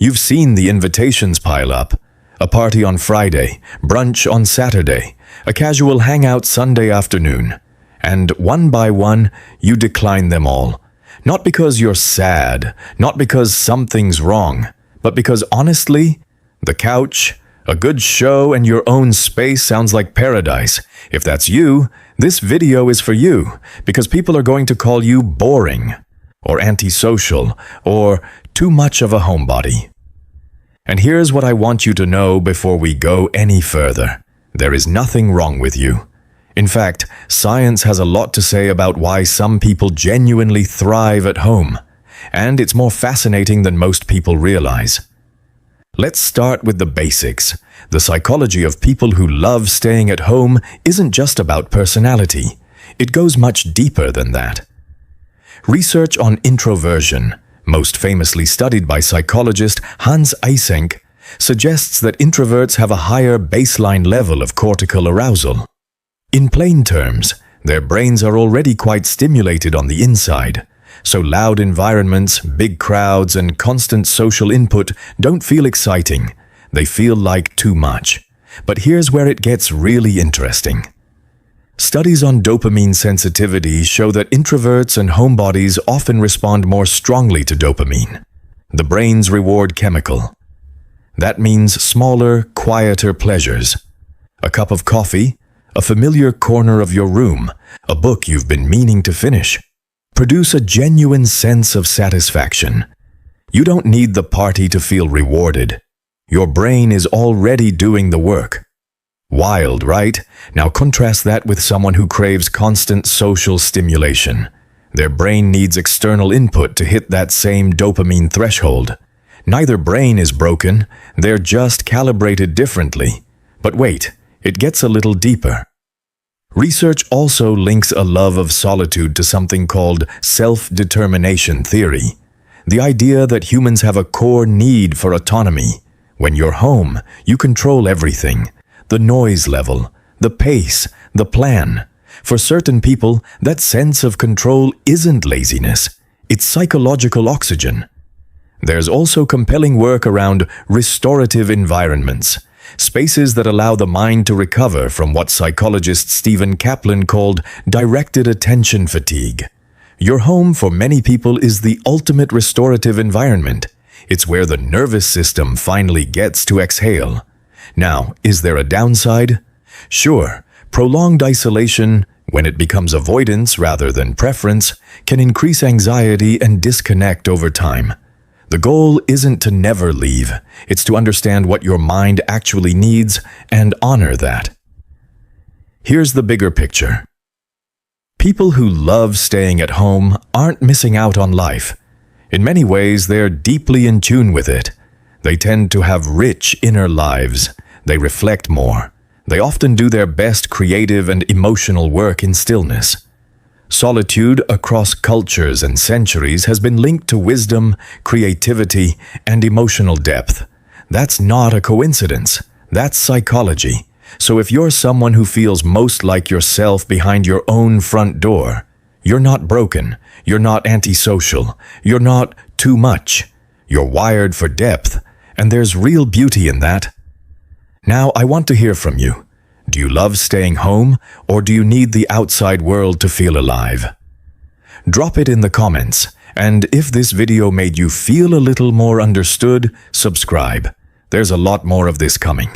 You've seen the invitations pile up. A party on Friday, brunch on Saturday, a casual hangout Sunday afternoon. And one by one, you decline them all. Not because you're sad, not because something's wrong, but because honestly, the couch, a good show, and your own space sounds like paradise. If that's you, this video is for you, because people are going to call you boring, or antisocial, or too much of a homebody. And here's what I want you to know before we go any further. There is nothing wrong with you. In fact, science has a lot to say about why some people genuinely thrive at home, and it's more fascinating than most people realize. Let's start with the basics. The psychology of people who love staying at home isn't just about personality. It goes much deeper than that. Research on introversion, most famously studied by psychologist Hans Eysenck, suggests that introverts have a higher baseline level of cortical arousal. In plain terms, their brains are already quite stimulated on the inside, so loud environments, big crowds, and constant social input don't feel exciting. They feel like too much. But here's where it gets really interesting. Studies on dopamine sensitivity show that introverts and homebodies often respond more strongly to dopamine, the brain's reward chemical. That means smaller, quieter pleasures. A cup of coffee, a familiar corner of your room, a book you've been meaning to finish, produce a genuine sense of satisfaction. You don't need the party to feel rewarded. Your brain is already doing the work. Wild, right? Now contrast that with someone who craves constant social stimulation. Their brain needs external input to hit that same dopamine threshold. Neither brain is broken, they're just calibrated differently. But wait, it gets a little deeper. Research also links a love of solitude to something called self-determination theory. The idea that humans have a core need for autonomy. When you're home, you control everything. The noise level, the pace, the plan. For certain people, that sense of control isn't laziness. It's psychological oxygen. There's also compelling work around restorative environments, spaces that allow the mind to recover from what psychologist Stephen Kaplan called directed attention fatigue. Your home for many people is the ultimate restorative environment. It's where the nervous system finally gets to exhale. Now, is there a downside? Sure, prolonged isolation, when it becomes avoidance rather than preference, can increase anxiety and disconnect over time. The goal isn't to never leave, it's to understand what your mind actually needs and honor that. Here's the bigger picture. People who love staying at home aren't missing out on life. In many ways, they're deeply in tune with it. They tend to have rich inner lives. They reflect more. They often do their best creative and emotional work in stillness. Solitude across cultures and centuries has been linked to wisdom, creativity, and emotional depth. That's not a coincidence. That's psychology. So if you're someone who feels most like yourself behind your own front door, you're not broken. You're not antisocial. You're not too much. You're wired for depth, and there's real beauty in that. Now, I want to hear from you. Do you love staying home, or do you need the outside world to feel alive? Drop it in the comments, and if this video made you feel a little more understood, subscribe. There's a lot more of this coming.